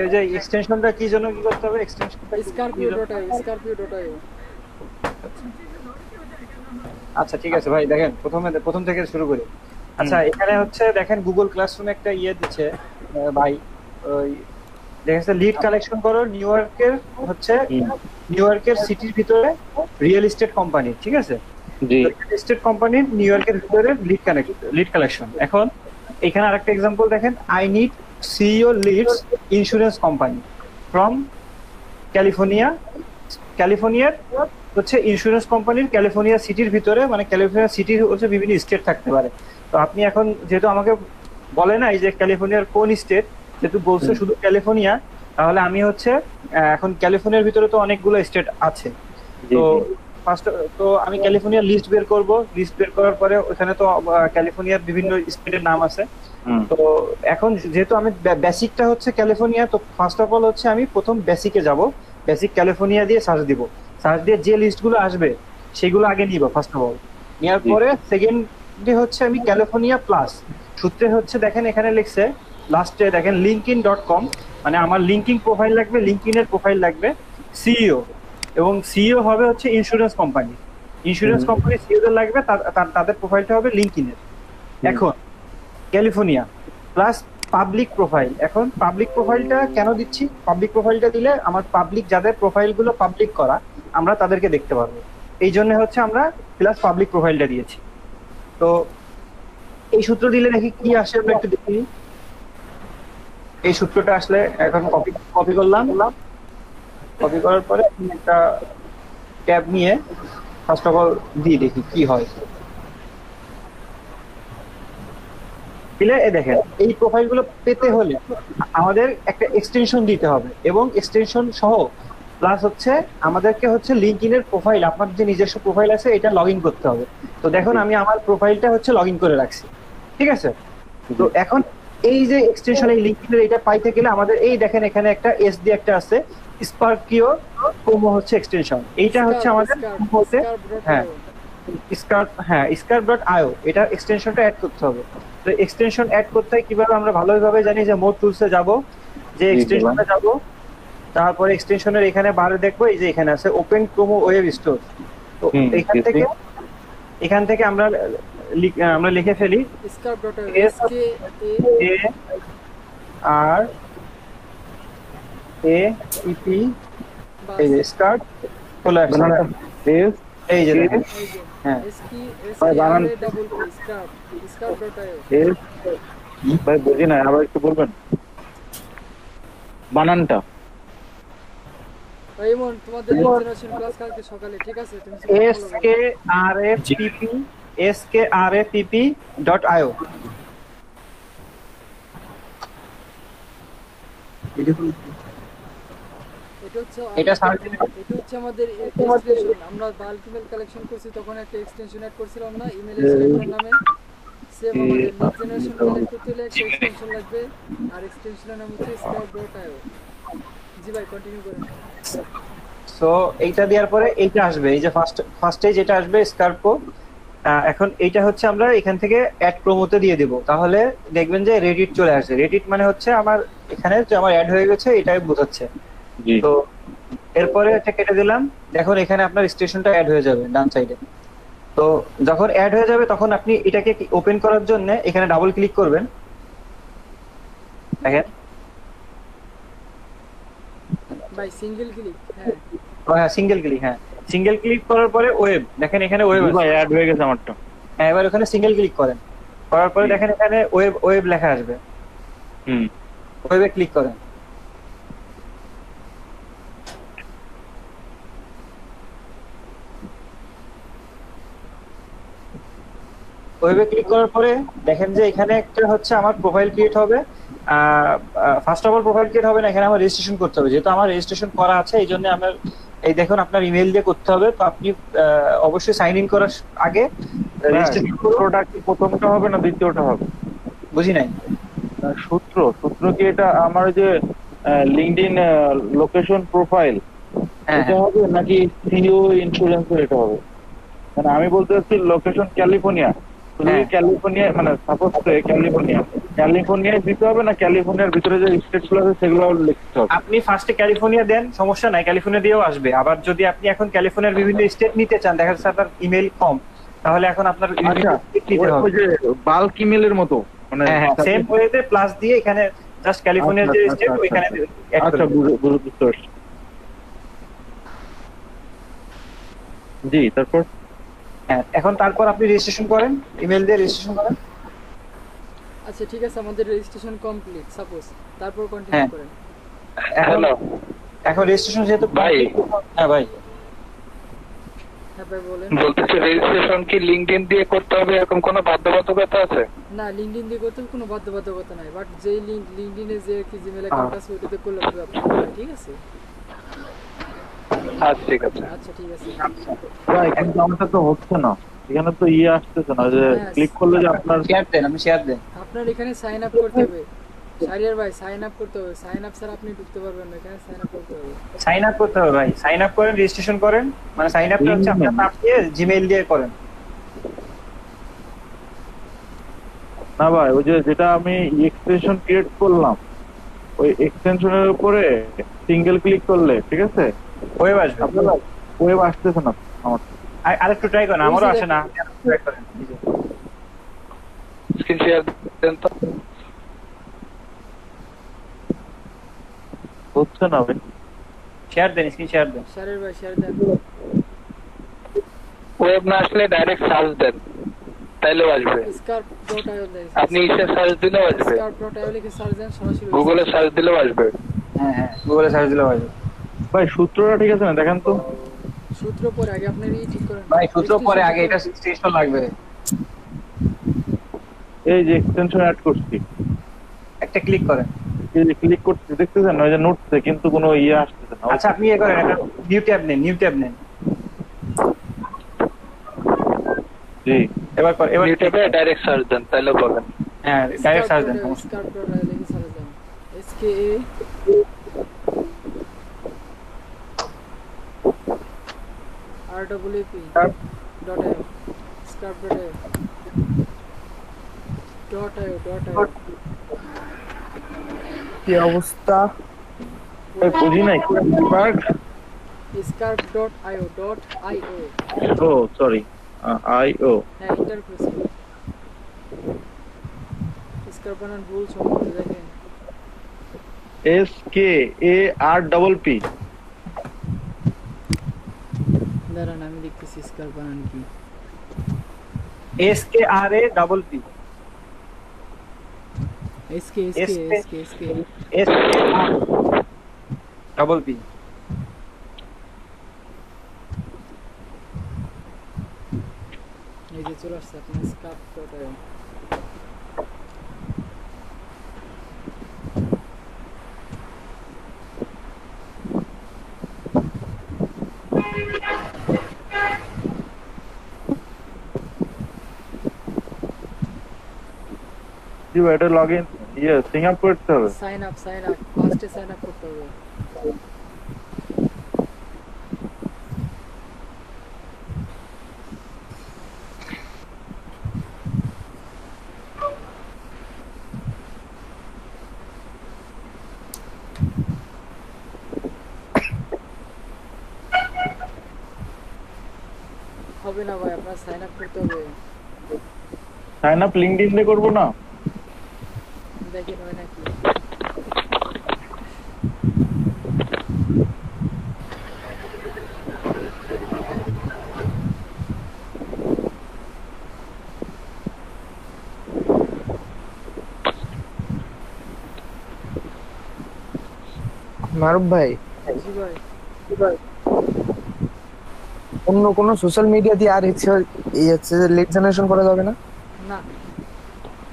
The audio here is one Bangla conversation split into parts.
ওই যে এক্সটেনশনটা কি জন্য কি করতে হবে? এক্সটেনশনটা স্করপিও.io আচ্ছা ঠিক আছে ভাই, দেখেন প্রথম থেকে শুরু করি। আচ্ছা এখানে হচ্ছে দেখেন গুগল ক্লাসরুমে একটা ইয়ে দিচ্ছে ভাই, ওই দেখেছে লিড কালেকশন করো নিউ ইয়র্কের হচ্ছে নিউ ইয়র্কের সিটির ভিতরে রিয়েল এস্টেট কোম্পানি, ঠিক আছে? জি রিয়েল এস্টেট কোম্পানির নিউ ইয়র্কের ভিতরে লিড কালেকশন। এখন এখানে আরেকটা এক্সাম্পল দেখেন, I need CEO leads insurance company from California. ক্যালিফোর্নিয়ার হচ্ছে ইন্স্যুরেন্স কোম্পানির ক্যালিফোর্নিয়া সিটির ভিতরে, মানে ক্যালিফোর্নিয়া সিটির হচ্ছে বিভিন্ন স্টেট থাকতে পারে। তো আপনি এখন যেহেতু আমাকে বলে নাই যে ক্যালিফোর্নিয়ার কোন স্টেট, যেহেতু বলছে শুধু ক্যালিফোর্নিয়া, তাহলে আমি হচ্ছে এখন ক্যালিফোর্নিয়ার ভিতরে তো অনেকগুলো স্টেট আছে। তো ফার্স্ট তো আমি ক্যালিফোর্নিয়ার লিস্ট বের করব। লিস্ট বের করার পরে ওখানে তো ক্যালিফোর্নিয়ার বিভিন্ন স্টেটের নাম আছে। তো এখন যেহেতু আমি বেসিকটা হচ্ছে ক্যালিফোর্নিয়া, তো ফার্স্ট অফ অল হচ্ছে আমি প্রথম বেসিকে যাব। বেসিক ক্যালিফোর্নিয়া দিয়ে সার্চ দিব। সার্চ দিয়ে যে লিস্টগুলো আসবে সেগুলো আগে নিব ফার্স্ট অফ অল। নেওয়ার পরে সেকেন্ডে হচ্ছে আমি ক্যালিফোর্নিয়া প্লাস সূত্রে হচ্ছে দেখেন এখানে লিখছে লাস্টে দেখেন linkedin.com, মানে আমার লিঙ্কিং প্রোফাইল লাগবে, লিঙ্কডইনের প্রোফাইল লাগবে, সিইও, এবং সিইও হবে হচ্ছে ইন্স্যুরেন্স কোম্পানি। ইন্স্যুরেন্স কোম্পানি সিইওদের লাগবে, তাদের প্রোফাইলটা হবে লিঙ্কডইনের। এখন ক্যালিফোর্নিয়া প্লাস পাবলিক প্রোফাইল। এখন পাবলিক প্রোফাইলটা কেন দিচ্ছি? পাবলিক প্রোফাইলটা দিলে আমার পাবলিক যাদের প্রোফাইলগুলো পাবলিক করা আমরা তাদেরকে দেখতে পারবো, এই জন্য হচ্ছে আমরা প্লাস পাবলিক প্রোফাইলটা দিয়েছি। তো এই সূত্র দিলে দেখি কি আসে, আমরা একটু দেখি। এই সূত্রটা আসলে এখন কপি করলাম। কপি করার পরে একটা ট্যাব নিয়ে ফার্স্ট অফ অল দিয়ে দেখি কি হয়। দিলে দেখেন এই প্রোফাইলগুলো পেতে হলে আমাদের একটা এক্সটেনশন দিতে হবে, এবং এক্সটেনশন সহ প্লাস হচ্ছে আমাদেরকে হচ্ছে লিঙ্কডইনের প্রোফাইল, আপনার যে নিজস্ব প্রোফাইল আছে এটা লগ ইন করতে হবে। তো দেখুন আমি আমার প্রোফাইলটা হচ্ছে লগ ইন করে রাখছি, ঠিক আছে? তো এখন এই যে এক্সটেনশন এই লিঙ্কডইনের এটা পাইতে গেলে আমাদের এই দেখেন এখানে একটা এস দিয়ে একটা আছে, স্পার্কিও প্রোমো হচ্ছে এক্সটেনশন। এইটা হচ্ছে আমাদের হচ্ছে হ্যাঁ স্কার্প.io, এটা এক্সটেনশনটা অ্যাড করতে হবে। তো এক্সটেনশন অ্যাড করতে হয় কিভাবে আমরা ভালোভাবে জানি, যে মোর টুলসে যাব, যে এক্সটেনশনে যাব, তারপরে এক্সটেনশনের এখানে বারে দেখবো এই যে এখানে আছে ওপেন ক্রোমো ওয়েব স্টোর। তো এখান থেকে আমরা লিখে ফেলি S A R A E P, এই যে স্কার্প চলে আসছে, এই যে দেখেন হ্যাঁ ভাই বুঝি না, আবার একটু বলবেন বানানটা। skrfpp.io। এটা আমাদের এক্সটেনশন। আমরা বাল্ক ইমেল কালেকশন করছি, তখন একটা এক্সটেনশন অ্যাড করছিলাম না ইমেল সিলেক্টর নামে। সেম আমাদের লিড জেনারেশন কালেক্ট করতে হলে একটা এক্সটেনশন লাগবে, আর এক্সটেনশনের নাম হচ্ছে scout.io। জি ভাই কন্টিনিউ করেন। সো এইটা দেওয়ার পরে এইটা আসবে, এই যে ফার্স্টে যেটা আসবে স্কার্পো। এখন এইটা হচ্ছে আমরা এখান থেকে অ্যাড প্রোমোতে দিয়ে দিব, তাহলে দেখবেন যে রেডিট চলে আসছে। রেডিট মানে হচ্ছে আমার এখানে যে আমার অ্যাড হয়ে গেছে এটাই বোঝাচ্ছে। তো এরপরে এটা কেটে দিলাম। দেখুন এখানে আপনার স্টেশনটা অ্যাড হয়ে যাবে ডান সাইডে। তো যখন অ্যাড হয়ে যাবে তখন আপনি এটাকে ওপেন করার জন্য এখানে ডাবল ক্লিক করবেন। দেখেন ভাই সিঙ্গেল ক্লিক, হ্যাঁ সিঙ্গেল ক্লিক, হ্যাঁ সিঙ্গেল ক্লিক করার পরে ওয়েব, দেখেন এখানে ওয়েব ভাই অ্যাড হয়ে গেছে আমারটা। হ্যাঁ এবার ওখানে সিঙ্গেল ক্লিক করেন, করার পরে দেখেন এখানে ওয়েব লেখা আসবে, ওয়েবে ক্লিক করেন। ওয়েবে ক্লিক করার পরে দেখেন যে এখানে একটা হচ্ছে আমার প্রোফাইল ক্রিয়েট হবে। First of all profile create হবে না, এখানে আমার রেজিস্ট্রেশন করতে হবে। যেহেতু আমার রেজিস্ট্রেশন করা আছে এই জন্য আমার এই দেখুন আপনার ইমেল দিয়ে করতে হবে। তো আপনি অবশ্যই সাইন ইন করার আগে সূত্রটা কি প্রথমটা হবে না দ্বিতীয়টা হবে? বুঝি নাই। সূত্র কি এটা আমার যে লিঙ্কডইন লোকেশন প্রোফাইল এটা হবে, নাকি সিইও ইন্স্যুরেন্সের এটা হবে? মানে আমি বলতে চাচ্ছি লোকেশন ক্যালিফোর্নিয়া, তুমি হ্যাঁ। ক্যালিফোর্নিয়া মানে সাপোজ ক্যালিফোর্নিয়ায় দিতে হবে না ক্যালিফোর্নিয়ার ভিতরে যে স্টেট গুলো আছে সেগুলো লিখতে হবে? আপনি ফার্স্টে ক্যালিফোর্নিয়া দেন, সমস্যা নাই, ক্যালিফোর্নিয়া দিয়েও আসবে। আবার যদি আপনি এখন ক্যালিফোর্নিয়ার বিভিন্ন স্টেট নিতে চান, দেখা যাচ্ছে আপনার ইমেল কম, তাহলে এখন আপনার বিভিন্ন আচ্ছা, state নিতে ওই হবে। যে বাল্ক ইমেলের মতো মানে হ্যাঁ হ্যাঁ, সেম ওয়েতে প্লাস দিয়ে এখানে জাস্ট ক্যালিফোর্নিয়ার যে আচ্ছা, স্টেট আচ্ছা, ওইখানে add আচ্ছা, করে দিবেন। বুঝতে পারছি। জি, তারপর? হ্যাঁ, এখন তারপর আপনি রেজিস্ট্রেশন করেন, ইমেল দিয়ে রেজিস্ট্রেশন করেন। আচ্ছা ঠিক আছে, আমাদের রেজিস্ট্রেশন কমপ্লিট সাপোজ, তারপর হ্যাঁ। কন্টিনিউ করেন। এখন হ্যালো এখন রেজিস্ট্রেশন যেহেতু ভাই। হ্যাঁ ভাই, হ্যাঁ ভাই বলেন। বলতেছি রেজিস্ট্রেশন কি লিঙ্কডইন দিয়ে করতে হবে এরকম কোনো বাধ্যবাধকতা আছে? না, লিঙ্কডইন দিয়ে করতে কোনো বাধ্যবাধকতা নাই, বাট যেই লিঙ্কডইনে যে কি জিমেল অ্যাকাউন্ট আছে ওইটাতে করলে হবে আপনার, ঠিক আছে? আচ্ছা ঠিক আছে। আচ্ছা ঠিক আছে। ভাই কিন্তু আমারটা তো হচ্ছে না, এখানে তো আসতেছে না যে হ্যাঁ, ক্লিক করলে যে আপনার শেয়ার দেন, আপনি শেয়ার দেন। আপনার এখানে সাইন আপ করতে হবে শাহরিয়ার ভাই, সাইন আপ করতে হবে। সাইন আপ ছাড়া আপনি ঢুকতে পারবেন না, এখানে সাইন আপ করতে হবে। সাইন আপ করতে হবে ভাই, সাইন আপ করেন, রেজিস্ট্রেশন করেন, মানে সাইন আপটা হচ্ছে আপনার নাম দিয়ে জিমেইল দিয়ে করেন। না ভাই, ওই যে যেটা আমি এক্সটেনশন ক্রিয়েট করলাম ওই এক্সটেনশনের উপরে সিঙ্গেল ক্লিক করলে ঠিক আছে ওয়েব আসবে। আপনার ওয়েব আসতেছে না আমার। আরেকটু ট্রাই করেন, আমারও আসে না, ট্রাই করেন। স্ক্রিন শেয়ার দেন তো। হচ্ছে না ভাই। শেয়ার দেন, স্ক্রিন শেয়ার দেন। শাহরিয়ার ভাই শেয়ার দেন। ওয়েব না আসলে ডাইরেক্ট সার্চ দেন, তাইলেও আসবে। scarp.io দেন। আপনি ইসে সার্চ দিলেও আসবে, scarp.io লিখে সার্চ দেন, সরাসরি গুগলে সার্চ দিলেও আসবে। হ্যাঁ হ্যাঁ, গুগলে সার্চ দিলেও আসবে। ভাই সূত্রটা ঠিক আছে না দেখেন তো। সূত্র পরে আগে আপনার ঠিক করেন ভাই সূত্র পরে আগে এটা রেজিস্ট্রেশন লাগবে। এই যে এক্সটেনশন অ্যাড করছি, একটা ক্লিক করেন। এই যে ক্লিক করতে দেখতেছেন ওই যে নোটসে কিন্তু কোনো আসতেছে না। আচ্ছা আপনি করেন, একটা নিউ ট্যাব নেন, নিউ ট্যাব নেন। জি এবার এবার ইউটিউবে ডাইরেক্ট সার্চ দেন, তাইলেও পাবেন। হ্যাঁ, ডাইরেক্ট সার্চ দেন, সমস্যা নেই। scarp.io লিখে সার্চ দেন। SKA RWP.io scarp.io .io কি অবস্থা? ভাই বুঝি নাই পার্ক। scarp.io ও সরি, আইও। হ্যাঁ, এন্টার প্রেস করুন। স্কার্প বানান ভুল সম্ভবত, দেখেন। SKARPP। দাঁড়ান আমি দেখতেছি স্কার্প বানান কি। SKRAPP SK SKRPP। এই যে চলে আসছে আপনার scarp.io। জি ভাই, এটা লগ ইন সিং আপ করতে হবে। সাইন আপ ফার্স্টে সাইন আপ করতে হবে। হবে না ভাই, আপনার সাইন আপ করতে হবে। সাইন আপ লিংকডইন দিয়ে করব না? দেখেন হয় নাকি। মারুফ ভাই, জি ভাই। অন্য কোন সোশ্যাল মিডিয়া দিয়ে আর হচ্ছে লিড জেনারেশন করা যাবে না? না,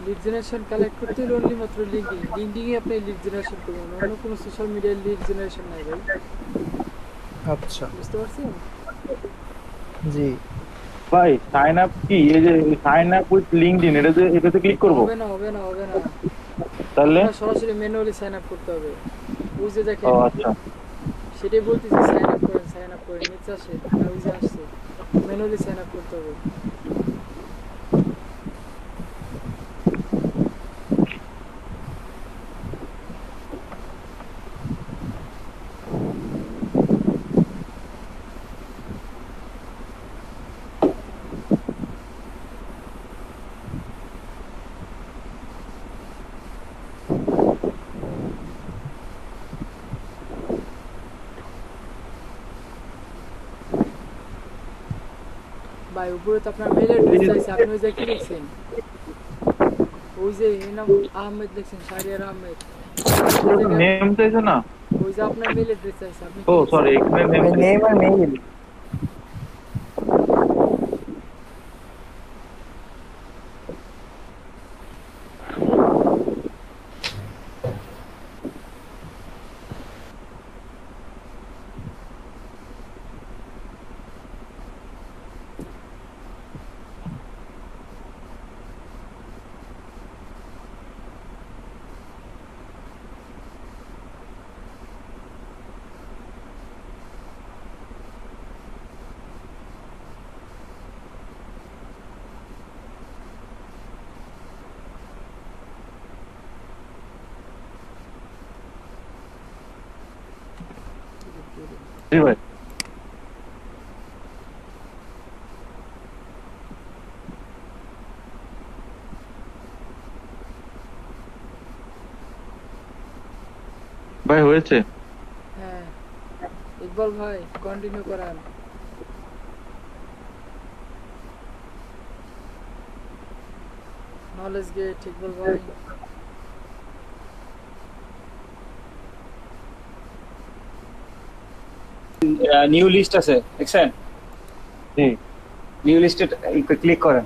লিড জেনারেশন কালেক্ট করতে হলে অনলি মাত্র লিঙ্কিং আপনি লিড জেনারেশন করবেন, অন্য কোনো সোশ্যাল মিডিয়ার লিড জেনারেশন নাই ভাই। আচ্ছা বুঝতে পারছেন? জি। ভাই সাইন আপ কি, এই যে সাইন আপ উইথ লিংকডইন এটাতে ক্লিক করব? হবে না তাহলে আপনার সরাসরি ম্যানুয়ালি সাইন আপ করতে হবে। ওই যে দেখেন, ও আচ্ছা, সেটাই বলতেছি, সাইন আপ করেন নিচে আসে, ওই যে আসছে ম্যানুয়ালি সাইন আপ করতে হবে। ভাই উপরে তো আপনার মেল অ্যাড্রেস চাইছে, আপনি ওই যে কি লিখছেন, ওই যে এর নাম আহমেদ লিখছেন, শাহরিয়ার আহমেদ, নেম চাইছে না? ওই যে আপনার মেল অ্যাড্রেস চাইছে, আপনি ও সরি, এখানে নেম নেম আর মেইল। জি ভাই। ভাই হয়েছে? হ্যাঁ ইকবাল ভাই কন্টিনিউ করান। নলেজ গেট ইকবাল ভাই। নিউ লিস্ট আছে দেখছেন? জি। নিউ লিস্টে ক্লিক করেন,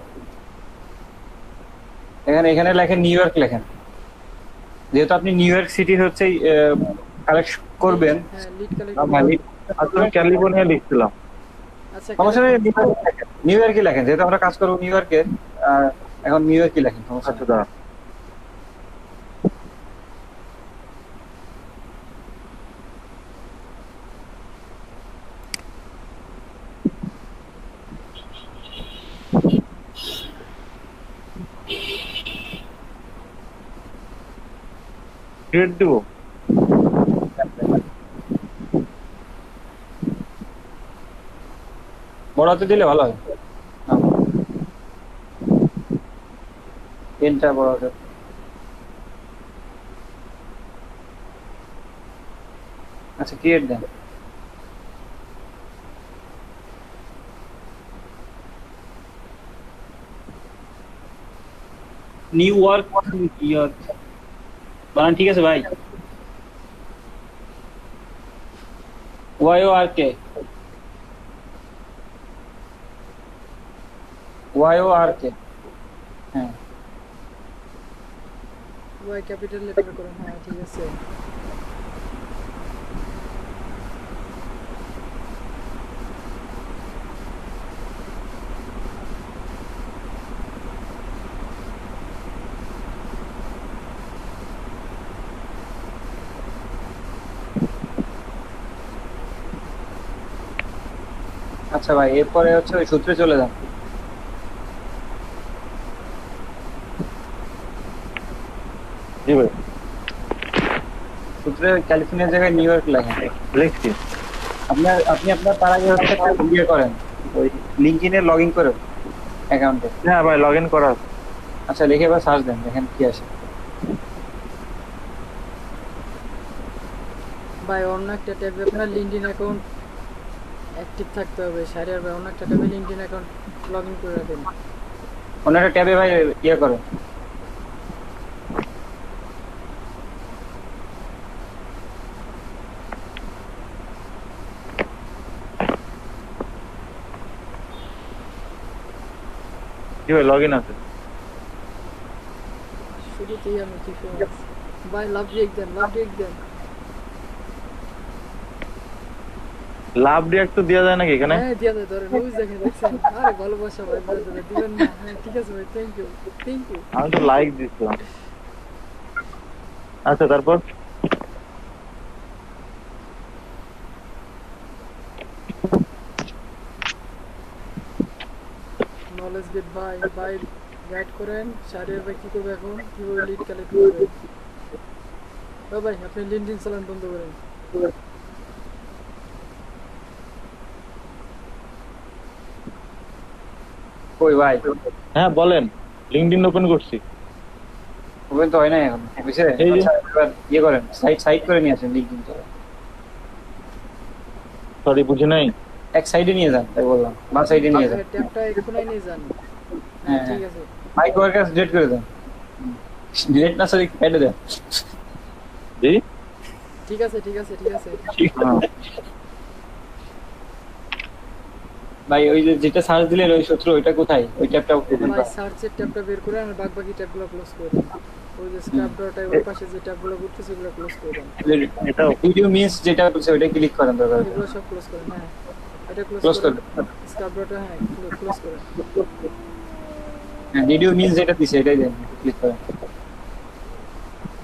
এখানে লেখেন নিউ ইয়র্ক লেখেন, যেহেতু আপনি নিউ ইয়র্ক সিটির হচ্ছে কালেক্ট করবেন। হ্যাঁ লিড আচ্ছা আমি ক্যালিফোর্নিয়া লিখছিলাম। আচ্ছা সমস্যা নেই, নিউ ইয়র্কই লেখেন, যেহেতু আমরা কাজ করবো নিউ ইয়র্কের, এখন নিউ ইয়র্কই লেখেন, সমস্যা আচ্ছা নেই। দাঁড়া। ক্রিয়েট দিব? বড় হাতে দিলে ভালো হয়, পেনটা বড় হাতে। আচ্ছা ক্রিয়েট দেন। নিউ ইয়র্ক, ইয়র্ক বানান ঠিক আছে ভাই? ওয়াই-ও-আর-কে, ওয়াই-ও-আর-কে, হ্যাঁ। ওয়াই ক্যাপিটাল লেটার করেন, হ্যাঁ ঠিক আছে। আচ্ছা ভাই, এরপরে হচ্ছে ওই সূত্রে চলে যান। জি ভাই সূত্রে ক্যালিফোর্নিয়ার জায়গায় নিউ ইয়র্ক লেখেন। লিখছি। আপনি আপনার তার আগে হচ্ছে ইয়ে করেন, ওই লিঙ্কডইনে লগ ইন করেন অ্যাকাউন্টে। হ্যাঁ ভাই লগ ইন করা আছে। আচ্ছা লিখে এবার সার্চ দেন, দেখেন কি আসে। ভাই অন্য একটা ট্যাবে আপনার লিঙ্কডইন অ্যাকাউন্ট অ্যাক্টিভ থাকতে হবে, শাহরিয়ার ভাই অন্য একটা ট্যাবে লিঙ্কডইন অ্যাকাউন্ট লগ ইন করে রাখেন। অন্য একটা ট্যাবে ভাই ইয়ে করেন। জি ভাই লগ ইন আছে। শুরুতেই আমি কি ফেমাস ভাই, লাভ রিয়েক্ট দেন, লাভ রিয়েক্ট দেন। লাভ রিঅ্যাক্ট তো দেওয়া যায় নাকি এখানে? হ্যাঁ দিয়া দেয়, ধরেন ওই দেখেন, দেখছেন? আরে ভালোবাসা ভাই, ব্রাদার দিবেন না? হ্যাঁ ঠিক আছে ভাই, থ্যাংক ইউ থ্যাংক ইউ। আমি তো লাইক দিচ্ছিলাম। আচ্ছা তারপর? নলেজ গেট ভাই, ভাই গাইড করেন শাহরিয়ার ভাই কি করবে এখন, কিভাবে লিড কালেক্ট করবে। ও ভাই আপনি লিঙ্কডইন চালান বন্ধ করেন। কই ভাই? হ্যাঁ বলেন, লিঙ্কডইন ওপেন করছি। ওপেন তো হয় নাই এখন, বুঝছে? এই যে। আচ্ছা, এবার ইয়ে করেন, সাইট করে নিয়ে আসেন লিঙ্কডইন। সরি বুঝি নাই। এক সাইডে নিয়ে যান, তাই বললাম, বা সাইডে নিয়ে যান। ট্যাবটা এখানেই নিয়ে যান। হ্যাঁ, ঠিক আছে মাইক ওয়ার্কার ডিলিট করে দেন, ডিলিট না সরি কেটে দেন। জি ঠিক আছে ঠিক আছে ঠিক আছে। হ্যাঁ। ভাই ওই যে যেটা সার্চ দিলেন ওই সূত্র, ওইটা কোথায়, ওই ট্যাবটা ওপেন ভাই সার্চের ট্যাবটা বের করে আর বাকি ট্যাবগুলো ক্লোজ করে দেন। ওই যে স্ক্র্যাপ ডট এর পাশে যে ট্যাবগুলো ঘুরতেছে ওগুলো ক্লোজ করে দেন। এটা ভিডিও মিস যেটা বলছে ওইটা ক্লিক করেন দরকার হলে। এগুলো সব ক্লোজ করেন। হ্যাঁ এটা ক্লোজ ক্লোজ করেন, করেন। স্ক্র্যাপ ডট হ্যাঁ ক্লোজ করেন। হ্যাঁ ভিডিও মিস যেটা দিছে এটাই দেন, ক্লিক করেন।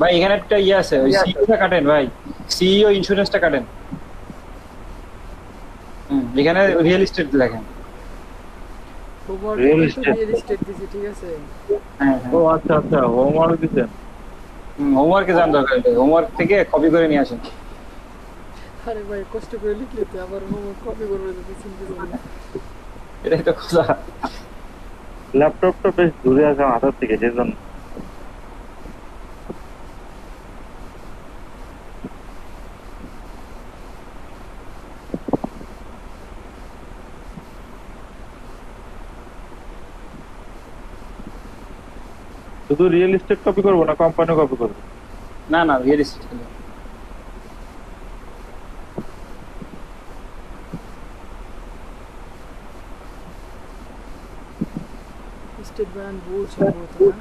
ভাই এখানে একটা ইয়ে আছে, ওই সিইওটা কাটেন ভাই, সিইও ইন্স্যুরেন্সটা কাটেন। এখানে রিয়েল এস্টেট লেখেন। Real real estate? এস্টেট দিছি ঠিক আছে। হ্যাঁ ও আচ্ছা আচ্ছা, হোমওয়ার্ক দিচ্ছেন। হোমওয়ার্কে যান দরকার হলে, হোমওয়ার্ক থেকে কপি করে নিয়ে আসেন। আরে ভাই কষ্ট করে লিখলে তো আবার কপি করবে তো কিছু কিছু না। এটাই তো কথা। ল্যাপটপটা বেশ দূরে আছে আমার হাতের থেকে, সেজন্য। শুধু রিয়েল এস্টেট কপি করবো না কোম্পানি কপি করবো? না না রিয়েল এস্টেট হলো। স্টেট ব্যাংক বোর্ড সম্ভবত না।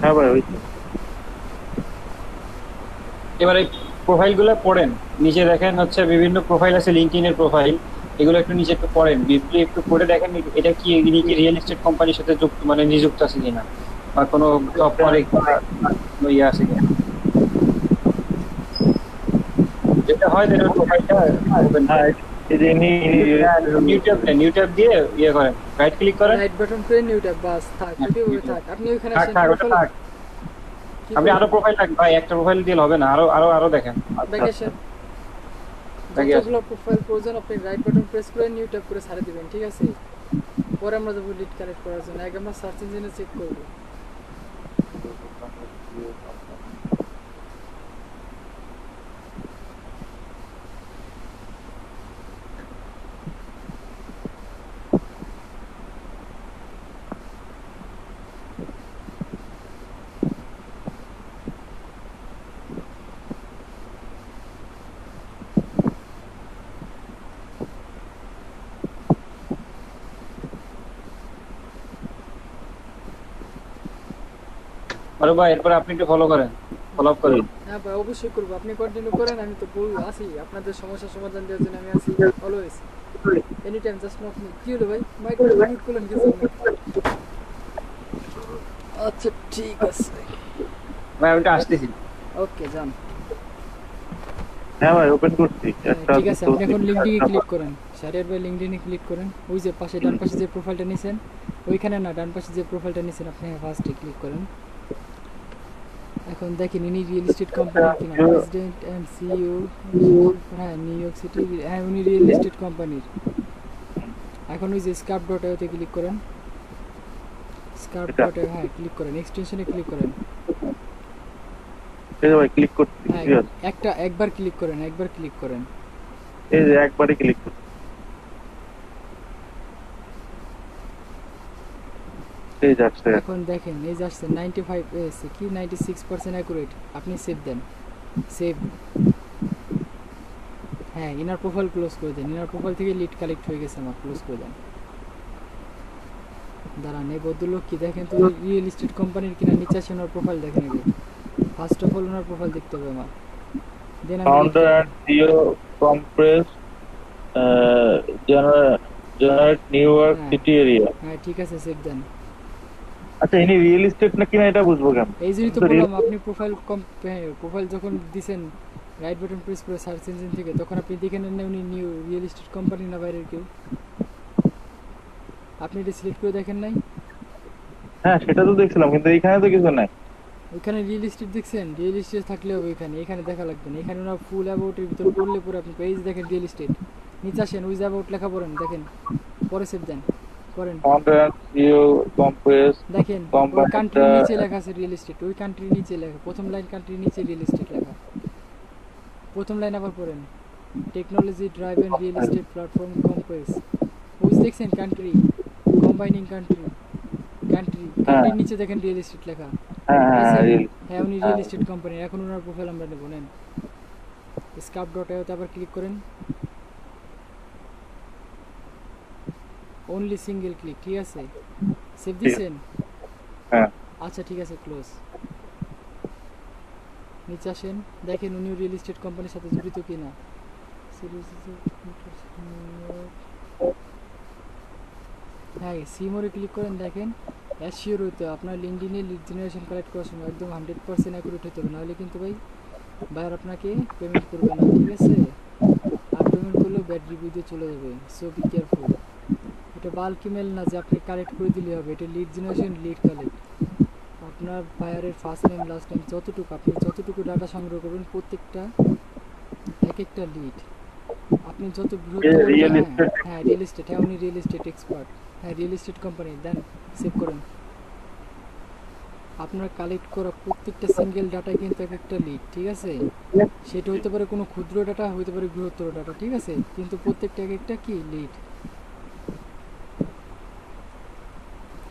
হ্যাঁ ভাই হয়েছে। এবার এই প্রোফাইলগুলো পড়েন, নিচে দেখেন হচ্ছে বিভিন্ন প্রোফাইল আছে, লিঙ্কডইনের প্রোফাইল, এগুলো একটু নিচে একটু পড়েন, ডিপলি একটু পড়ে দেখেন এটা কি রিয়েল এস্টেট কোম্পানির সাথে যুক্ত, মানে নিযুক্ত আছে কিনা, বা কোনো জব করে কোনো ইয়ে আছে কিনা। যেটা হয় তাহলে প্রোফাইলটা ওপেন হ্যাঁ এই যে নিউ ট্যাব দিয়ে ইয়ে করেন, রাইট ক্লিক করেন। রাইট বাটন করে নিউ ট্যাব বাস থাক ভিডিও থাক। আপনি ওখানে থাক আসেন থাক ওটা থাক। কি আপনি আরো প্রোফাইল থাক ভাই, একটা প্রোফাইল দিয়ে হবে না, আরো আরো আরো দেখেন। ব্যাক আসেন। ব্যাকে আসেন। যতগুলো প্রোফাইল প্রয়োজন আপনি রাইট বাটন প্রেস করে নিউ ট্যাব করে ছাড়ে দিবেন ঠিক আছে। পরে আমরা যাবো লিড কানেক্ট করার জন্য, আগে আমরা সার্চ ইঞ্জিনে চেক করব। আরে ভাই এরপর আপনি একটু ফলো করেন, ফলো আপ করেন। হ্যাঁ ভাই অবশ্যই করবো, আপনি কন্টিনিউ করেন। আমি তো আছি আপনাদের সমস্যার সমাধান দেওয়ার জন্য, আমি আছি always any time. Just knock me. কি হলো ভাই মাইক্রোফোন মিউট করলেন কিছু না? আচ্ছা ঠিক আছে ভাই আমি একটু আসতেছি। ওকে যান। হ্যাঁ ভাই ওপেন করছি একটা। ঠিক আছে আপনি এখন লিঙ্কডিনে ক্লিক করেন, শারিয়ার ভাই লিঙ্কডিনে ক্লিক করেন। ওই যে পাশে ডান পাশে যে প্রোফাইলটা নিছেন ওইখানে না, ডান পাশে যে প্রোফাইলটা নিছেন আপনি ফার্স্টে ক্লিক করেন। এখন দেখেন ইনি রিয়েল এস্টেট কোম্পানির কিনা, প্রেসিডেন্ট এন্ড সিইও। হ্যাঁ নিউ ইয়র্ক সিটি, হ্যাঁ উনি রিয়েল এস্টেট কোম্পানির। এখন ওই যে স্কার্প ডট এতে ক্লিক করেন, স্কার্প ডট হ্যাঁ ক্লিক করেন, এক্সটেনশনে ক্লিক করেন। এই যে ভাই ক্লিক করছি, হ্যাঁ ঠিক আছে। একবার ক্লিক করেন, একবার ক্লিক করেন। এই যে একবারই ক্লিক করছি। এই যাচ্ছে। এখন দেখেন এই যে আসছে 95 এসে কি 96% অ্যাকুরেট। আপনি সেভ দেন, সেভ। হ্যাঁ ইনার প্রোফাইল ক্লোজ করে দেন, ইনার প্রোফাইল থেকে লিড কালেক্ট হয়ে গেছে আমার, ক্লোজ করে দেন। দাঁড়ান এই ভদ্রলোক কি দেখেন তো রিয়েল এস্টেট কোম্পানির কিনা, নিচে আসে ওনার প্রোফাইল দেখেন আগে। ফার্স্ট অফ অল ওনার প্রোফাইল দেখতে হবে আমার, দেন আমি founder and CEO compress generate New York city area. হ্যাঁ ঠিক আছে সেভ দেন। আচ্ছা ইনি রিয়েল এস্টেট নাকি না এটা বুঝবো কেন? এই জন্যই তো বললাম আপনি প্রোফাইল যখন দিছেন রাইট বাটন প্রেস করে সার্চ ইঞ্জিন থেকে, তখন আপনি দেখে নেন না উনি নিউ রিয়েল এস্টেট কোম্পানি না বাইরের কেউ। আপনি এটা সিলেক্ট করে দেখেন নাই? হ্যাঁ সেটা তো দেখছিলাম, কিন্তু এখানে তো কিছু নাই। ওইখানে রিয়েল এস্টেট দেখছেন? রিয়েল এস্টেট থাকলে হবে এখানে, এখানে দেখা লাগবে না। এখানে ওরা ফুল অ্যাবাউটের ভিতর পড়লে পরে আপনি পেজ দেখেন রিয়েল এস্টেট, নিচে আসেন ওই যে অ্যাবাউট লেখা পড়েন দেখেন, পরে সেভ দেন। করেন। কন্টেন্ট সিও কম্প্রেস দেখেন ওই কোম্পানিটা কান্ট্রির নিচে লেখা আছে রিয়েল এস্টেট, ওই কান্ট্রির নিচে লেখা, প্রথম লাইন কান্ট্রির নিচে রিয়েল এস্টেট লেখা। প্রথম লাইন আবার পড়েন, technology driven real estate platform Compass, ওই যে দেখছেন কান্ট্রি, কম্বাইনিং কান্ট্রি, কান্ট্রির নিচে দেখেন রিয়েল এস্টেট লেখা। হ্যাঁ ঠিক হ্যাঁ আছে? রিয়েল হ্যাঁ উনি রিয়েল এস্টেট কোম্পানি। এখন ওনার প্রোফাইল আমরা নেব, নেন স্কাপ.ioতে আবার ক্লিক করেন, অনলি সিঙ্গেল ক্লিক, ঠিক আছে? সেভ দিছেন? হ্যাঁ আচ্ছা ঠিক আছে, ক্লোজ। নিচে আসেন, দেখেন উনি রিয়েল এস্টেট কোম্পানির সাথে জড়িত কিনা। হ্যাঁ সিমোরে ক্লিক করেন, দেখেন অ্যাসিওর হইতে আপনার লিঙ্কডিনে লিড জেনারেশন কালেক্ট করার সময় একদম 100% অ্যাকুরেট হতে হবে, নাহলে কিন্তু ভাই বাইরে আপনাকে পেমেন্ট করবে না, ঠিক আছে? আর পেমেন্ট করলেও ব্যাড রিভিউ দিয়ে চলে যাবে, সো বি কেয়ারফুল। এটা বাল্ক ইমেল না যে আপনি কালেক্ট করে দিলে হবে, এটা লিড জেনারেশন, লিড কালেক্ট। আপনার বায়ারের ফার্স্ট নেম লাস্ট নেম যতটুকু, আপনি যতটুকু ডাটা সংগ্রহ করবেন প্রত্যেকটা এক একটা লিড। আপনি যত বৃহত্তর, রিয়েল হ্যাঁ এস্টেট হ্যাঁ রিয়েল এস্টেট, হ্যাঁ উনি রিয়েল এস্টেট এক্সপার্ট, হ্যাঁ রিয়েল এস্টেট কোম্পানি। দেন সেভ করেন। আপনার কালেক্ট করা প্রত্যেকটা সিঙ্গেল ডাটাই কিন্তু এক একটা লিড, ঠিক আছে? সেটা হতে পারে কোনো ক্ষুদ্র ডাটা, হতে পারে বৃহত্তর ডাটা, ঠিক আছে? কিন্তু প্রত্যেকটা এক একটা কি লিড।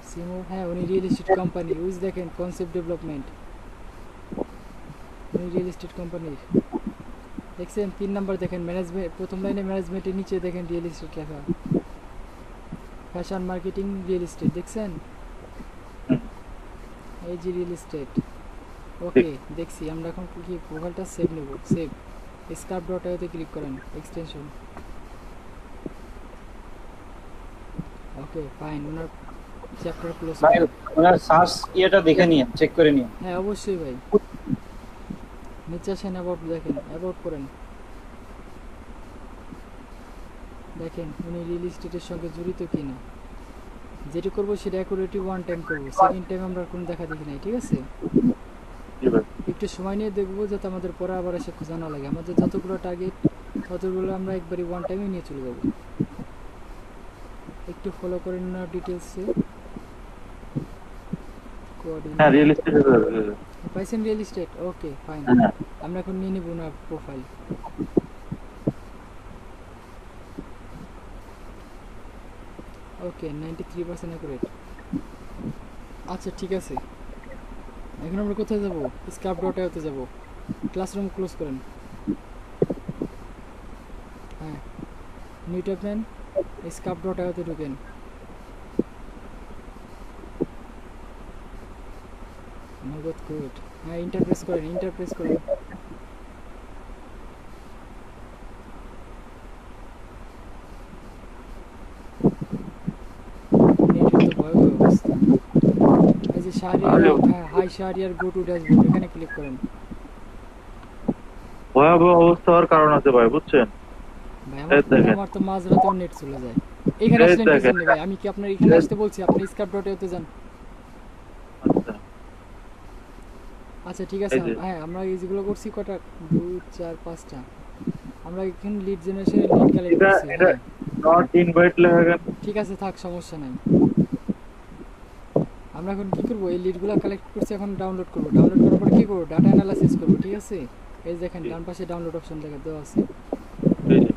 সিমো, হ্যাঁ উনি রিয়েল এস্টেট কোম্পানি, উইজ দেখেন কনসেপ্ট ডেভেলপমেন্ট, উনি রিয়েল এস্টেট কোম্পানির। দেখছেন 3 নাম্বার দেখেন ম্যানেজমেন্ট, প্রথম লাইনে ম্যানেজমেন্টের নিচে দেখেন রিয়েল এস্টেট লেখা, ফ্যাশন মার্কেটিং রিয়েল এস্টেট, দেখছেন? এই যে রিয়েল এস্টেট। ওকে দেখছি। আমরা এখন কি প্রোফাইলটা সেভ নেব, সেভ স্কাপ.ioতে ক্লিক করেন, এক্সটেনশন। ওকে ফাইন, ওনার চ্যাপ্টার ক্লোজ ভাই করেন। ওনার সার্চ ইয়েটা দেখে নিন, চেক করে নিন। হ্যাঁ অবশ্যই ভাই। নিচে আসেন, অ্যাবাউট দেখেন, অ্যাবাউট করেন, দেখেন উনি রিয়েল এস্টেটের সঙ্গে জড়িত কিনা। যেটা করবো সেটা অ্যাকুরেটলি ওয়ান টাইম করবো, সেকেন্ড টাইম আমরা কোনো দেখা দেখি নাই, ঠিক আছে? একটু সময় নিয়ে দেখবো যাতে আমাদের পরে আবার এসে খোঁজা না লাগে। আমাদের যতগুলো টার্গেট ততগুলো আমরা একবারই ওয়ান টাইমে নিয়ে চলে যাবো। একটু ফলো করে নিন ডিটেলসে। হ্যাঁ রিয়েল এস্টেট পাইছেন রিয়েল এস্টেট? Okay fine. হ্যাঁ আমরা এখন নিয়ে নেব না প্রোফাইল। ওকে 93% অ্যাকুরেট। আচ্ছা ঠিক আছে, এখন আমরা কোথায় যাব? স্কাপ.ioতে যাব। ক্লাসরুম ক্লোজ করেন। হ্যাঁ নিউ ট্যাব নেন, স্কাপ.ioতে ঢুকেন। নগদ কোড, হ্যাঁ ইন্টারপ্রেস করেন, ইন্টারপ্রেস করেন। নেটের তো ভয়াবহ অবস্থা। এই যে শাহরিয়ার, হ্যাঁ hi Shahriar, go to dashboard, এখানে ক্লিক করেন। ভয়াবহ অবস্থা হওয়ার কারণ আছে ভাই, বুঝছেন? ভাই এই দেখেন। আমার তো মাঝরাতেও নেট চলে যায়। এখানে এই আসলেন কি দেখেন। জন্য ভাই? আমি কি আপনার এখানে আসতে বলছি? আপনি স্কাপ.ioতে যান। আচ্ছা আচ্ছা ঠিক আছে, এই যে। হ্যাঁ আমরা এই যেগুলো করছি কটা, 2 4 5টা আমরা এখানে লিড জেনারেশনের লিড কালেক্ট এটা করছি। এটা হ্যাঁ নট ইনভাইট লেখা কেন? ঠিক আছে থাক, সমস্যা নাই। আমরা এখন কি করব? এই লিডগুলো কালেক্ট করছি, এখন ডাউনলোড করব। ডাউনলোড করার পর কি করব? ডাটা অ্যানালাইসিস করব, ঠিক আছে? এই দেখেন ডান পাশে ডাউনলোড অপশন দেওয়া আছে, এই যে,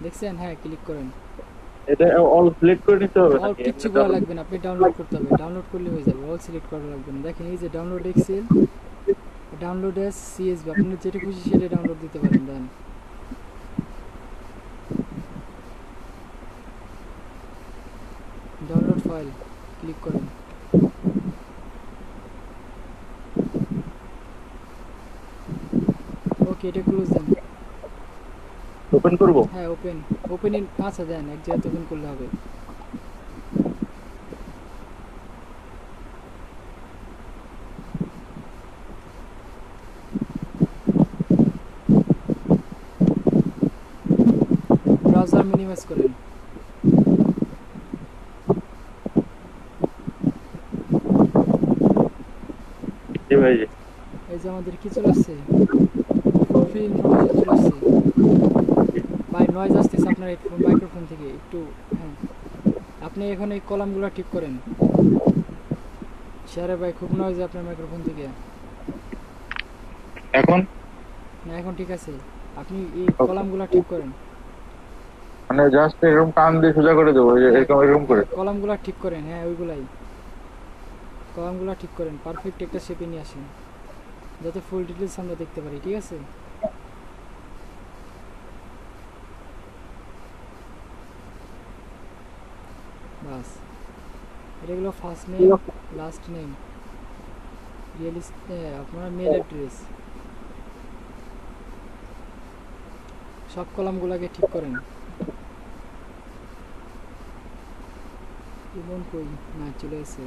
দেখছেন? হ্যাঁ ক্লিক করেন। এটা অল সিলেক্ট করে নিতে হবে অল নাকি? কিচ্ছু করা লাগবে না, আপনি ডাউনলোড করতে হবে। ডাউনলোড করলে হয়ে যাবে, অল সিলেক্ট করা লাগবে না। দেখেন এই যে download excel, download as CSV, আপনি যেটা খুশি সেটা ডাউনলোড দিতে পারেন। দেন ডাউনলোড ফাইল ক্লিক করেন। ওকে এটা ক্লোজ দেন। ওপেন করব? হ্যাঁ ওপেন, ওপেন ইন, আচ্ছা দেন এক জায়গায় ওপেন করলে হবে। ব্রাউজার মিনিমাইজ করেন। জি ভাই জি। এই যে আমাদের কি চলে আসছে, ফ্রি ইনফরমেশন চলে আসছে। ভাই নয়েজ আসতেছে আপনার হেডফোন মাইক্রোফোন থেকে একটু, হ্যাঁ আপনি এখন এই কলামগুলো ঠিক করেন। শেয়ারে ভাই খুব নয় যে আপনার মাইক্রোফোন থেকে। এখন না এখন ঠিক আছে, আপনি এই কলামগুলো ঠিক করেন। মানে জাস্ট এরকম টান দিয়ে সোজা করে দেবো, এরকম এরকম করে। কলামগুলো ঠিক করেন, হ্যাঁ ওইগুলাই কলামগুলো ঠিক করেন, পারফেক্ট একটা শেপে নিয়ে আসেন যাতে ফুল ডিটেলস আমরা দেখতে পারি, ঠিক আছে? বাস, এগুলো ফার্স্ট নেম, লাস্ট নেম, আপনার মেল অ্যাড্রেস, সব কলামগুলোকে ঠিক করেন। এবং কই না চলে এসে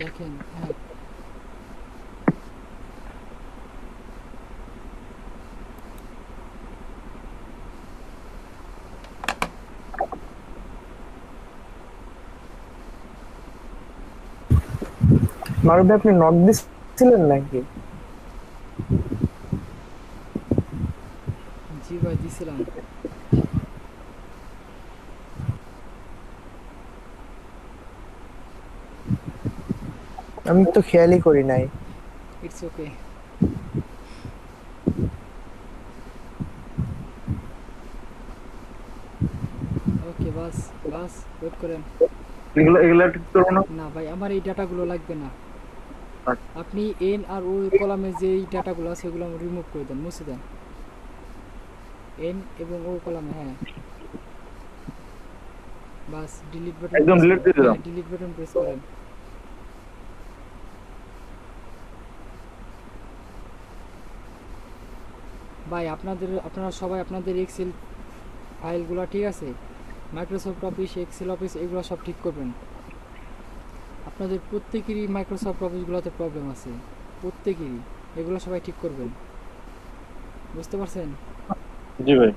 দেখেন। হ্যাঁ মারুফ ভাই, আপনি নক দিছিলেন নাকি? জি ভাই দিছিলাম। আমি তো খেয়ালই করি নাই। It's okay. Okay bus bus wait করেন। এগুলো এগুলো ঠিক করবো না? না ভাই আমার এই ডাটাগুলো লাগবে না। আচ্ছা। আপনি এন আর ও কলামে যে এই ডাটাগুলো আছে সেগুলো রিমুভ করে দেন, মুছে দেন। এন এবং ও কলামে, হ্যাঁ বাস ডিলিট বাটন, একদম delete দিয়ে দিলাম। ডিলিট বাটন প্রেস করেন। ভাই আপনারা সবাই আপনাদের এক্সেল ফাইলগুলো ঠিক আছে, মাইক্রোসফট অফিস, এক্সেল অফিস এগুলো সব ঠিক করবেন। আপনাদের প্রত্যেকেরই মাইক্রোসফট অফিসগুলোতে প্রবলেম আছে, প্রত্যেকেরই, এগুলো সবাই ঠিক করবেন, বুঝতে পারছেন? জি ভাই।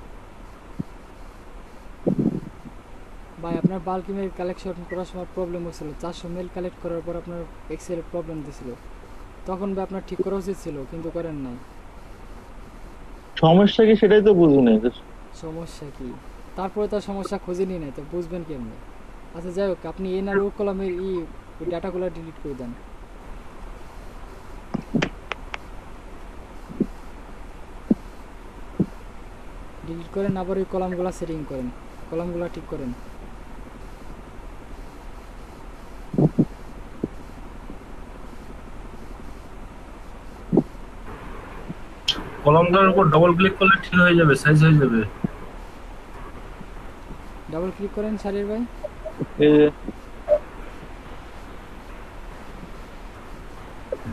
ভাই আপনার বাল্ক ইমেল কালেকশন করার সময় প্রবলেম হয়েছিল, 400 মেল কালেক্ট করার পর আপনার এক্সেল প্রবলেম দিয়েছিল, তখন ভাই আপনার ঠিক করা উচিত ছিল কিন্তু করেন নাই। সমস্যা কি সেটাই তো বুঝি নাই। সমস্যা কি? তারপরে তার সমস্যা খুঁজে নিয়ে নেয় তো বুঝবেন কেমনি? আচ্ছা যাই হোক, আপনি এন আর ও কলামের ওই ডাটাগুলো ডিলিট করে দেন। ডিলিট করেন, আবার ওই কলামগুলো সেটিং করেন, কলামগুলো ঠিক করেন। কলমটার উপর ডবল ক্লিক করলে ঠিক হয়ে যাবে, সাইজ হয়ে যাবে। ডাবল ক্লিক করেন শারির ভাই। এই যে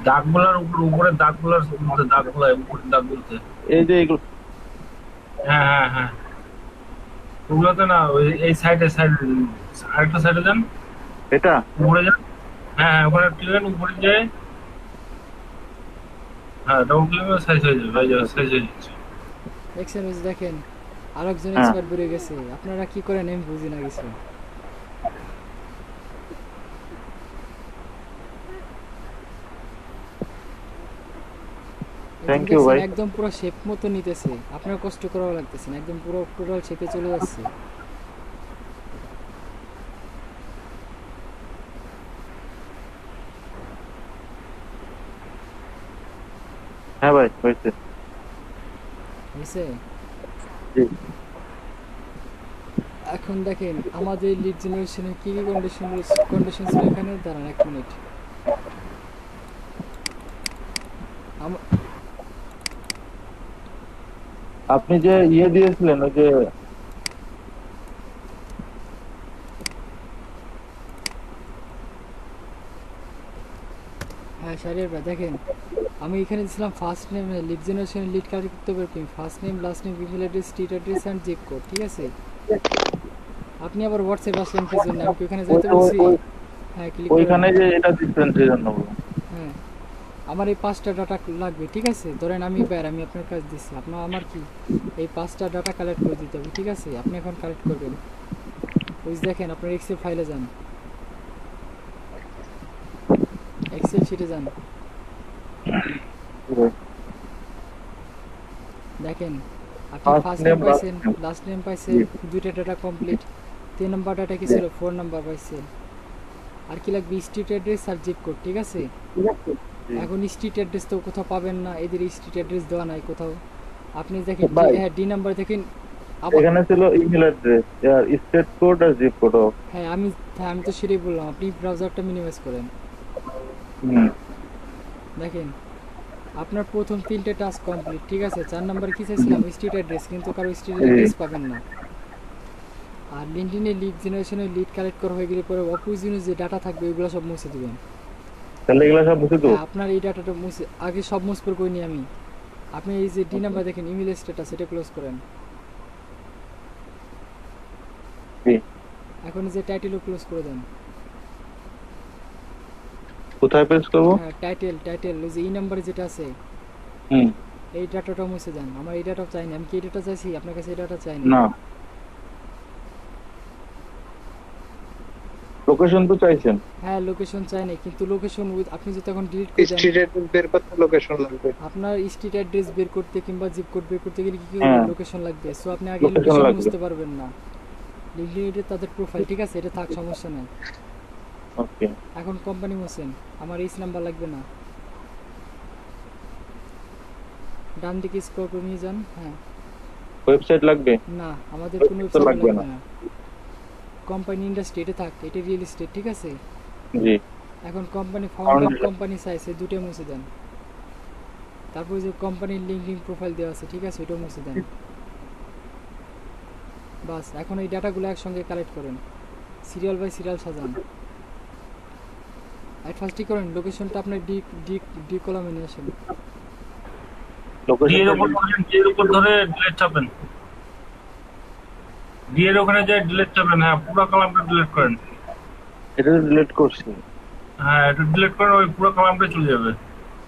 দাগগুলার উপরে দাগগুলার মধ্যে দাগগুলা উপরে দাগ বলতে, এই যে এগুলো হ্যাঁ হ্যাঁ হ্যাঁ ওগুলোতে না, ওই এই সাইডে আরেকটা সাইডে যান, এটা উপরে যান, হ্যাঁ হ্যাঁ ওখানে টিপেন, উপরে যায়, হ্যাঁ ডবল ক্লিক করে সাইজ হয়ে যাবে, হয়ে যাবে, সাইজ হয়ে যাচ্ছে। দেখছেন ওই যে দেখেন আরেকজন হ্যাঁ। এক্সপার্ট বেরিয়ে গেছে, আপনারা কি করেন আমি বুঝি না কিছু। Thank you, ভাই। একদম পুরো শেপ মতো নিতেছে, আপনার কষ্ট করাও লাগতেছে না, একদম পুরো টোটাল শেপে চলে যাচ্ছে। হ্যাঁ ভাই হয়েছে। হয়েছে? জি। এখন দেখেন আমাদের লিড জেনারেশনে কি কি কন্ডিশন ছিল এখানে, দাঁড়ান 1 মিনিট। আপনি যে ইয়ে দিয়েছিলেন ওই যে হ্যাঁ শাহরিয়ার ভাই দেখেন, আমি এখানে দিয়েছিলাম first name lead generation lead collect করতে পারবেন first name last name email address street address and zip code, ঠিক আছে? আপনি আবার হোয়াটসঅ্যাপ আসলেন কি জন্য? আমি কি ওখানে যেতে বলছি? হ্যাঁ ক্লিক করেন। ওইখানে যে এটা দিচ্ছেন সেই জন্য বললাম। হ্যাঁ আমার এই 5টা ডাটা লাগবে, ঠিক আছে? ধরেন আমি আমি আপনার কাছে দিচ্ছি, আপনার আমার কি এই 5টা ডাটা কালেক্ট করে দিতে হবে, ঠিক আছে? আপনি এখন কালেক্ট করবেন। ওই যে দেখেন আপনার এক্সেল ফাইলে যান, এক্সেল শিটে যান, দেখেন আপনি First first name, name last পাইছেন, name. লাস্ট নেম পাইছেন, দুইটা ডাটা কমপ্লিট। 3 নাম্বার ডাটা কি ছিল? 4 নাম্বার পাইছেন। আর কি লাগবে? স্ট্রিট অ্যাড্রেস আর জিপ কোড, ঠিক আছে? এখন স্ট্রিট অ্যাড্রেস তো কোথাও পাবেন না, এদের স্ট্রিট অ্যাড্রেস দেওয়া নাই কোথাও। আপনি দেখেন ভাই, হ্যাঁ ডি নাম্বার দেখেন আবার। এখানে ছিল ইমেল অ্যাড্রেস আর স্টেট কোড আর জিপ কোড। হ্যাঁ আমি তো সেটাই বললাম, আপনি ব্রাউজারটা মিনিমাইজ করেন। দেখেন আপনার প্রথম 3টে টাস্ক কমপ্লিট, ঠিক আছে? 4 নাম্বার কি চাইছিলাম? স্ট্রিট অ্যাড্রেস, কিন্তু কারো স্ট্রিট অ্যাড্রেস পাবেন না। আর লিঙ্কডইনে লিড জেনারেশনের লিড কালেক্ট করা হয়ে গেলে পরে অপ্রয়োজনীয় যে ডাটা থাকবে ওইগুলো সব মুছে দিবেন। তাহলে এগুলো সব বুঝে তো হ্যাঁ, আপনার এই ডাটাটা মুছে আগে সব মুছ করে কইনি আমি। আপনি এই যে ডি নাম্বার দেখেন ইমেল স্ট্যাটাস, এটা ক্লোজ করেন। এখন এই যে টাইটেলও ক্লোজ করে দেন। কোথায় পেস্ট করবো? হ্যাঁ টাইটেল ওই যে এই নাম্বারে যেটা আছে হুম, এই ডাটাটা মুছে দেন। আমার এই ডাটা চাই না, আমি কি এই ডাটা চাইছি? আপনার কাছে এই ডাটা চাই না লোকেশন তো চাইছেন। হ্যাঁ লোকেশন চাই না, কিন্তু লোকেশন আপনি যদি এখন ডিলিট করে দেন, স্ট্রিট অ্যাড্রেস বের করতে লোকেশন লাগবে। আপনার স্ট্রিট অ্যাড্রেস বের করতে কিংবা জিপ কোড বের করতে গেলে কি হ্যাঁ। লোকেশন লাগবে। সো আপনি আগে Location লোকেশন লাগবে। বুঝতে পারবেন না। লিঙ্কডইনে তাদের প্রোফাইল, ঠিক আছে? এটা থাক, সমস্যা নাই। ওকে, এখন কোম্পানি মোছেন, আমার এই নাম্বার লাগবে না। ডান দিকে স্ক্রল করে নিয়ে যান। হ্যাঁ ওয়েবসাইট লাগবে? না, আমাদের কোনো তো ওয়েবসাইট লাগবে লাগবে না। না। কোম্পানি ইন্ডাস্ট্রি এটা থাক, এটা রিয়েল এস্টেট, ঠিক আছে? জি, এখন company founder Founder. Company size এই দুটো মুছে দেন। তারপর যে কোম্পানির লিঙ্কিং প্রোফাইল দেওয়া আছে, ঠিক আছে? ওটাও মুছে দেন। বাস এখন এই ডাটাগুলো একসঙ্গে কালেক্ট করেন, সিরিয়াল বাই সিরিয়াল সাজান। আর ফার্স্টই করেন লোকেশনটা আপনার ডি ডি ডি কলামে নিয়ে আসেন। ডি এর লোকেশন উপর ধরে ডি এর উপর ধরে ডিলিট চাপেন। ডি এর ওখানে যে ডিলিট চাপেন, হ্যাঁ পুরো কলামটা ডিলিট করেন। এটা ডিলিট করছি। হ্যাঁ এটা ডিলিট করেন, ওই পুরো কলামটা চলে যাবে।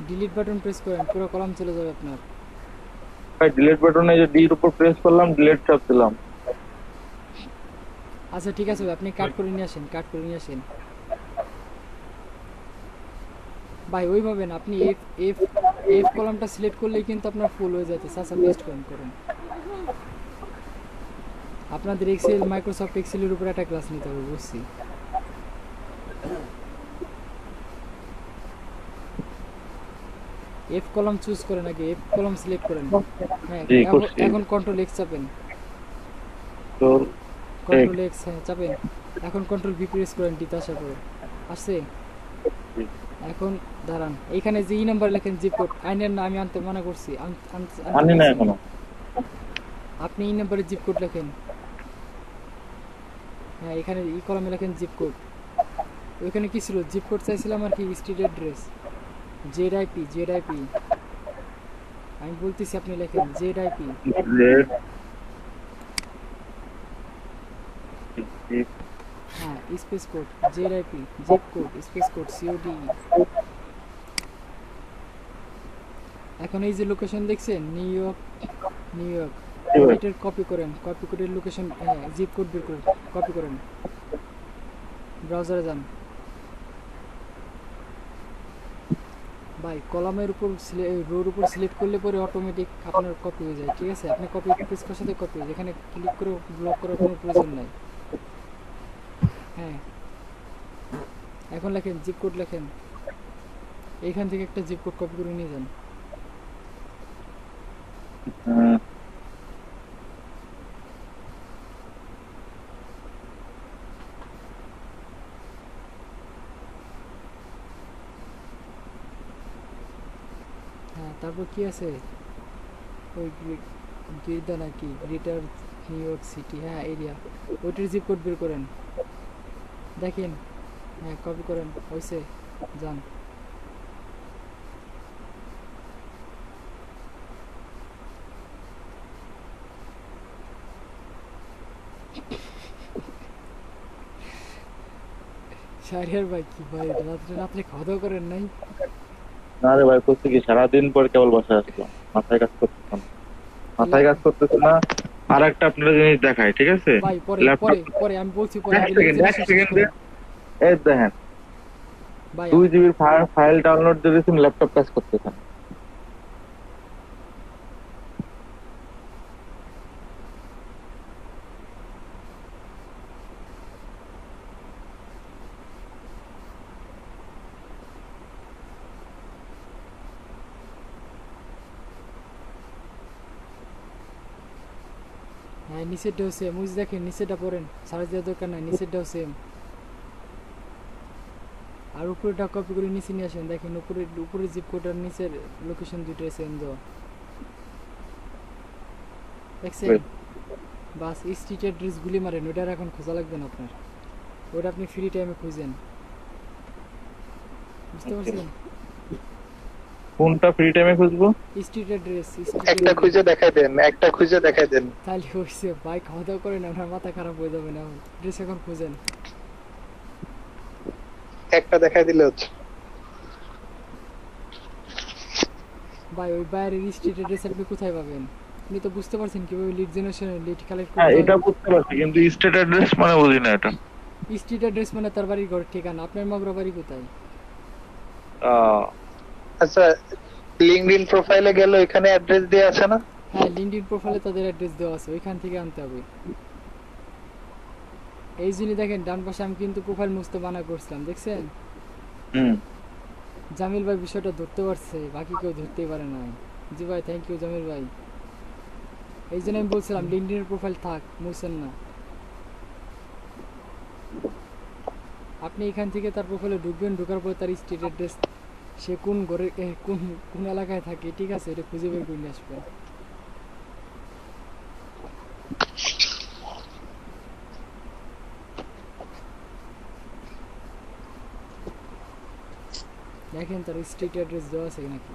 ডিলিট বাটন প্রেস করেন, পুরো কলাম চলে যাবে আপনার। ভাই ডিলিট বাটনে যে ডি এর উপর প্রেস করলাম, ডিলিট চাপ দিলাম। আচ্ছা ঠিক আছে, আপনি কাট করে নিয়ে আসেন, কাট করে নিয়ে আসেন ভাই। ওইভাবে না, আপনি এফ এফ এফ কলামটা সিলেক্ট করলেই কিন্তু আপনার ফুল হয়ে যাচ্ছে। আচ্ছা পেস্ট করেন। আপনাদের এক্সেল মাইক্রোসফট এক্সেলের উপর একটা ক্লাস নিতে হবে, বুঝছি। এফ কলাম চুজ করেন, আগে এফ কলাম সিলেক্ট করেন। হ্যাঁ জি, করছি। এখন কন্ট্রোল এক্স চাপেন, তো কন্ট্রোল এক্স হ্যাঁ চাপেন। এখন কন্ট্রোল ভি প্রেস করেন, ডিতে আসার পরে আসছে। এখন দাঁড়ান, এইখানে যে ই নাম্বার লেখেন জিপ কোড আইনের না, আমি আনতে মানা করছি, আনি না এখনো। আপনি এই নাম্বারে জিপ কোড লেখেন। হ্যাঁ এখানে ই কলামে লেখেন জিপ কোড। ওইখানে কি ছিল? জিপ কোড চাইছিলাম আর কি স্ট্রিট অ্যাড্রেস জেড আইপি। আমি বলতেছি আপনি লেখেন জেড আইপি। হ্যাঁ space code Z IP, zip code space code COD. এখন এই যে লোকেশন দেখছেন নিউ ইয়র্ক, এটার কপি করেন, কপি করে লোকেশন হ্যাঁ জিপ কোড বের করেন, কপি করেন, ব্রাউজারে যান। ভাই কলামের উপর রোর উপর সিলেক্ট করলে পরে অটোমেটিক আপনার কপি হয়ে যায়, ঠিক আছে? আপনি কপি পেস্ট করার সাথে কপি হয়ে যায়, এখানে ক্লিক করে ব্লক করার কোনো প্রয়োজন নাই। হ্যাঁ এখন লেখেন জিপ কোড লেখেন, এইখান থেকে একটা জিপ কোড কপি করে নিয়ে যান। হ্যাঁ তারপর কি আছে? ওই গির্দা নাকি গ্রেটার নিউ ইয়র্ক সিটি, হ্যাঁ এরিয়া, ওইটার জিপ কোড বের করেন দেখেন। হ্যাঁ কপি করেন, হয়েছে, যান। শাহরিয়ার ভাই কি ভাই রাত্রে রাত্রে খাওয়া দাওয়া করেন নাই? না রে ভাই, করছি কি, সারাদিন পর কেবল বাসায় আসলাম, মাথায় কাজ করতেছে না, মাথায় কাজ করতেছে না। আর একটা আপনার জিনিস দেখাই, ঠিক আছে? ভাই পরে ল্যাপটপ, পরে পরে আমি বলছি পরে এক আগে সেকেন্ড, লেকচারটা এক শেষ সেকেন্ড, করেন। এই দেখেন, ভাই 2 GB ফাইল ডাউনলোড দিয়েছেন, ল্যাপটপ কাজ করতেছে না। হ্যাঁ নিচেরটাও সেম, ওই যে দেখেন নিচেরটা পড়েন, সার্চ দেওয়ার দরকার নাই, নিচেরটাও সেম। আর উপরেটা কপি করে নিচে নিয়ে আসেন, দেখেন উপরে জিপ কোড আর নিচের লোকেশন দুইটাই সেম দেওয়া, দেখছেন? Wait. বাস স্ট্রিট অ্যাড্রেস গুলি মারেন, ওইটার এখন খোঁজা লাগবে না আপনার, ওটা আপনি ফ্রি টাইমে খুঁজেন, বুঝতে পারছেন? কোনটা ফ্রি টাইমে খুঁজবো? স্ট্রিট অ্যাড্রেস, একটা খুঁজে দেখাই দেন, একটা খুঁজে দেখাই দেন। তাহলে হয়েছে ভাই, খাওয়া দাওয়া করেন, আপনার মাথা খারাপ হয়ে যাবে না, ড্রেস এখন খুঁজেন। একটা দেখাই দিলে হচ্ছে। ভাই ওই বাইরের স্ট্রিট অ্যাড্রেস আপনি কোথায় পাবেন? আপনি তো বুঝতে পারছেন কিভাবে লিড জেনারেশনের লিড কালেক্ট হ্যাঁ, করতে এটা হয়। বুঝতে পারছি, কিন্তু স্টেট অ্যাড্রেস মানে বুঝি না এটা। স্ট্রিট অ্যাড্রেস মানে তার বাড়ির ঘর ঠিকানা, আপনার মগরা বাড়ি কোথায়? আচ্ছা, লিঙ্কডইন প্রোফাইলে গেলে এখানে অ্যাড্রেস দেয়া আছে না? হ্যাঁ লিঙ্কডইন প্রোফাইলে তাদের অ্যাড্রেস দেওয়া আছে, ওইখান থেকে আনতে হবে। এই জন্য দেখেন ডান পাশে আমি কিন্তু প্রোফাইল মুছতে মানা করছিলাম, দেখছেন? হুম, জামিল ভাই বিষয়টা ধরতে পারছে, বাকি কেউ ধরতেই পারে না। জি ভাই, থ্যাংক ইউ জামিল ভাই। এই জন্য আমি বলছিলাম লিঙ্কডইনের প্রোফাইল থাক, মুছেন না। আপনি এখান থেকে তার প্রোফাইলে ঢুকবেন, ঢোকার পর তার স্ট্রিট অ্যাড্রেস, সে কোন ঘরে কোন কোন এলাকায় থাকে, ঠিক আছে, এটা খুঁজে বের করে নিয়ে আসবেন। দেখেন তার স্ট্রিট অ্যাড্রেস দেওয়া আছে নাকি।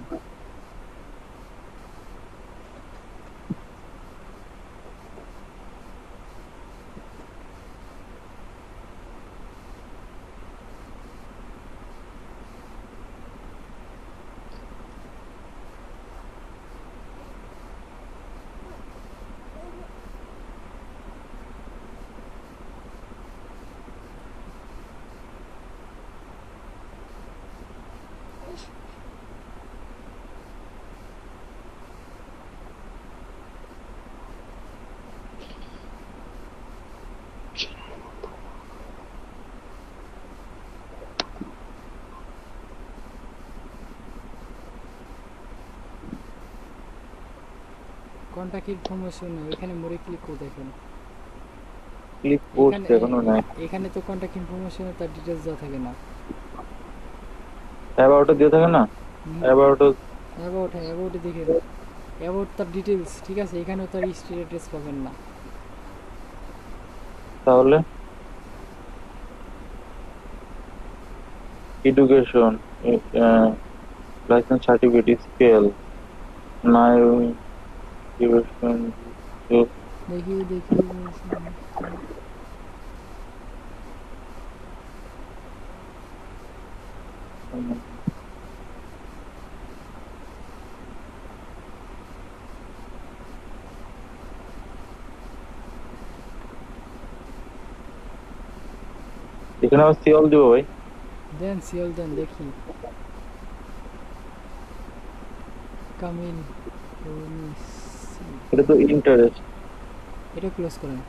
কন্টাক্ট ইনফরমেশন এখানে মোড়ে ক্লিক করে দেখেন, ক্লিক করছে এখনো নাই। এখানে তো কন্টাক্ট ইনফরমেশনে তার ডিটেইলস দেওয়া থাকে না। অ্যাবাউটে দিয়ে থাকে না, অ্যাবাউটে। অ্যাবাউটে দেখেন, অ্যাবাউট তার ডিটেইলস, ঠিক আছে, এখানেও তার স্ট্রিট অ্যাড্রেস পাবেন না। তাহলে এডুকেশন, লাইসেন্স সার্টিফিকেট, স্কেল, নাই এডুকেশন, দেখি এখানে আবার সিওল দিব ভাই। দেন সিএল দেন, দেখি কামিল। এটা তো ইন্টারেস্ট। এটা ক্লোজ করেন।